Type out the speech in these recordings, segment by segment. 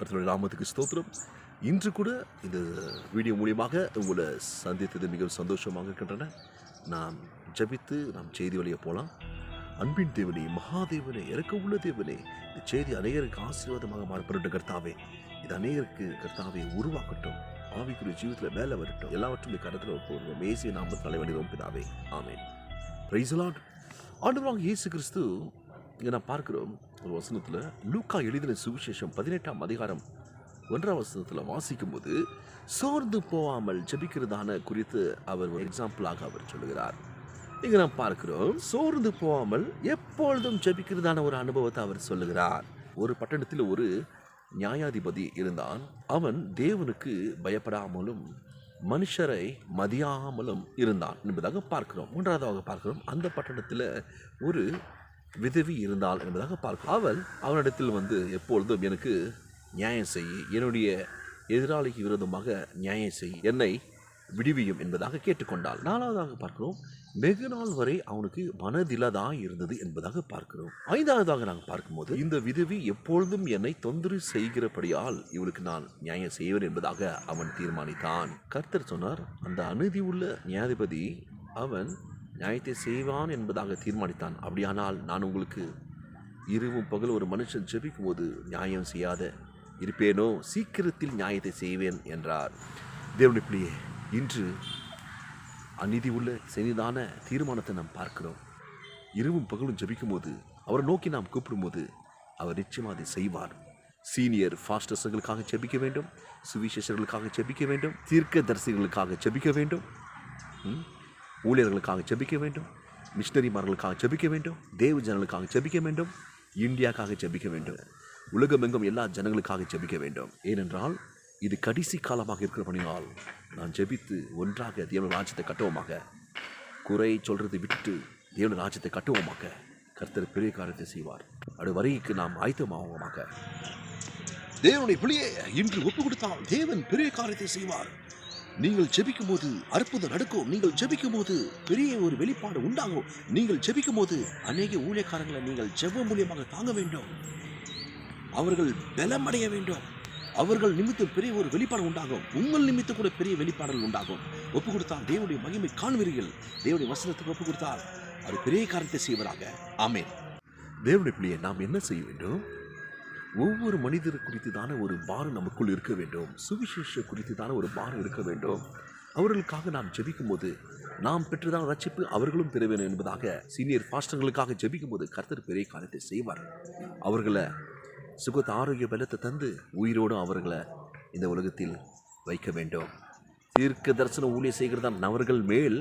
கர்த்தருடைய நாமத்துக்கு ஸ்தோத்திரம். இன்று கூட இந்த வீடியோ மூலியமாக உங்களை சந்தித்தது மிகவும் சந்தோஷமாக இருக்கின்றன. நாம் ஜபித்து நாம் செய்தி வழியே போகலாம். அன்பின் தேவனே, மகாதேவனே, இறக்க உள்ள தேவனே, இந்த செய்தி அநேகருக்கு ஆசீர்வாதமாக மாறப்படட்டும் கர்த்தாவே. இது அநேகருக்கு கர்த்தாவே உருவாக்கட்டும், ஆவிக்குரிய ஜீவிதத்தில் மேலே வரட்டும். எல்லாவற்றும் கருத்தில் ஒப்புக்கொள்வோம். இயேசு நாமத்தினாலே வேண்டியோம் பிதாவே, ஆமென். Praise the Lord. ஆண்டவராகிய இயேசு கிறிஸ்து இங்கே நான் பார்க்கிறோம் ஒரு வசனத்தில், லூக்கா எழுதின சுவிசேஷம் 18ஆம் அதிகாரம் 1ஆம் வசனத்தில் வாசிக்கும் போது, சோர்ந்து போகாமல் ஜெபிக்கிறதான குறித்து அவர் ஒரு எக்ஸாம்பிளாக அவர் சொல்லுகிறார். இங்கே நாம் பார்க்கிறோம், சோர்ந்து போகாமல் எப்பொழுதும் ஜெபிக்கிறதான ஒரு அனுபவத்தை அவர் சொல்லுகிறார். ஒரு பட்டணத்தில் ஒரு நியாயாதிபதி இருந்தான். அவன் தேவனுக்கு பயப்படாமலும் மனுஷரை மதியாமலும் இருந்தான் என்பதாக பார்க்கிறோம். மூன்றாவதாக பார்க்கிறோம், அந்த பட்டணத்தில் ஒரு விதவி இருந்தாள் என்பதாக பார்க்கிறோம். அவனிடத்தில் எப்பொழுதும் எனக்கு நியாயம் செய், என்னுடைய எதிராளிக்கு விரோதமாக நியாயம் செய், என்னை விடுவியும் என்பதாக கேட்டுக்கொண்டாள். நாலாவதாக பார்க்கிறோம், வெகு நாள் வரை அவனுக்கு மனதிலதான் இருந்தது என்பதாக பார்க்கிறோம். ஐந்தாவதாக நாங்கள் பார்க்கும்போது, இந்த விதவி எப்பொழுதும் என்னை தொந்தரவு செய்கிறபடியால் இவளுக்கு நான் நியாயம் செய்வேன் என்பதாக அவன் தீர்மானித்தான். கர்த்தர் சொன்னார், அந்த அநீதி உள்ள நியாயாதிபதி அவன் நியாயத்தை செய்வான் என்பதாக தீர்மானித்தான். அப்படியானால் நான் உங்களுக்கு இரவும் பகல் ஒரு மனுஷன் ஜெபிக்கும் போது நியாயம் செய்யாத இருப்பேனோ? சீக்கிரத்தில் நியாயத்தை செய்வேன் என்றார். தேவனுடைய பிள்ளையே, இன்று அநீதி உள்ள செய்தான தீர்மானத்தை நாம் பார்க்கிறோம். இரவும் பகலும் ஜெபிக்கும் போது, அவரை நோக்கி நாம் கூப்பிடும்போது அவர் நிச்சயமாக அதை செய்வார். சீனியர் ஃபாஸ்டர்ஸுகளுக்காக ஜெபிக்க வேண்டும், சுவிசேஷர்களுக்காக ஜெபிக்க வேண்டும், தீர்க்க தரிசிகளுக்காக ஜெபிக்க வேண்டும், ஊழியர்களுக்காக ஜெபிக்க வேண்டும், மிஷனரிமார்களுக்காக ஜெபிக்க வேண்டும், தேவ ஜனங்களுக்காக ஜெபிக்க வேண்டும், இந்தியாவுக்காக ஜெபிக்க வேண்டும், உலகமெங்கும் எல்லா ஜனங்களுக்காக ஜெபிக்க வேண்டும். ஏனென்றால் இது கடைசி காலமாக இருக்கிறபடியால் நான் ஜெபித்து ஒன்றாக தேவனுடைய ராஜ்யத்தை கட்டுவோமாக. குறை சொல்றதை விட்டு தேவனுடைய ராஜ்யத்தை கட்டுவோமாக. கர்த்தர் பெரிய காரியத்தை செய்வார். அது வரைக்கு நாம் ஆயத்தமாவோமாக. தேவனுடைய பிள்ளையே, இன்று ஒப்பு கொடுத்தால் தேவன் பெரிய காரியத்தை செய்வார். நீங்கள் ஜெபிக்கும் போது அற்புதம் நடக்கும். நீங்கள் ஜெபிக்கும் போது பெரிய ஒரு வெளிப்பாடு உண்டாகும். நீங்கள் ஜெபிக்கும் போது அநேக ஊழியக்காரங்களை நீங்கள் ஜெப மூலியமாக தாங்க வேண்டும். அவர்கள் பலமடைய வேண்டும். அவர்கள் நிமித்தம் பெரிய ஒரு வெளிப்பாடு உண்டாகும். உங்கள் நிமித்தம் கூட பெரிய வெளிப்பாடுகள் உண்டாகும். ஒப்பு கொடுத்தால் தேவனுடைய மகிமை காண்பீர்கள். தேவனுடைய வசனத்துக்கு ஒப்பு கொடுத்தால் அது பெரிய காரியத்தை செய்வதாக. ஆமென். தேவனுடைய பிள்ளையை, நாம் என்ன செய்ய வேண்டும்? ஒவ்வொரு மனிதர் குறித்து தானே ஒரு பாரம் நமக்குள் இருக்க வேண்டும். சுவிசேஷ குறித்து தானே ஒரு பாரம் இருக்க வேண்டும். அவர்களுக்காக நாம் ஜெபிக்கும் போது, நாம் பெற்றதான ரட்சிப்பு அவர்களும் பெற வேண்டும் என்பதாக சீனியர் பாஸ்டர்களுக்காக ஜெபிக்கும் போது கர்த்தர் பெரிய காரியத்தை செய்வார். அவர்களை சுகத்த ஆரோக்கிய பலத்தை தந்து உயிரோடு அவர்களை இந்த உலகத்தில் வைக்க வேண்டும். தீர்க்க தரிசன ஊழியம் செய்கிறதான் அவர்கள் மேல்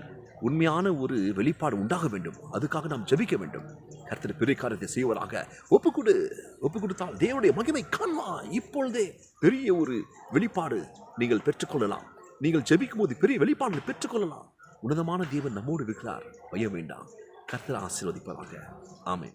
உண்மையான ஒரு வெளிப்பாடு உண்டாக வேண்டும். அதுக்காக நாம் ஜெபிக்க வேண்டும். கர்த்தர் பெரிய காரியத்தை செய்வதாக. ஒப்பு கொடுத்தால் தேவனுடைய மகிமை காண்மா. இப்பொழுதே பெரிய ஒரு வெளிப்பாடு நீங்கள் பெற்றுக்கொள்ளலாம். நீங்கள் ஜெபிக்கும் போது பெரிய வெளிப்பாடு பெற்றுக்கொள்ளலாம். உன்னதமான தேவன் நம்மோடு இருக்கிறார். பயம் வேண்டாம். கர்த்தர் ஆசீர்வதிப்பதாக. ஆமென்.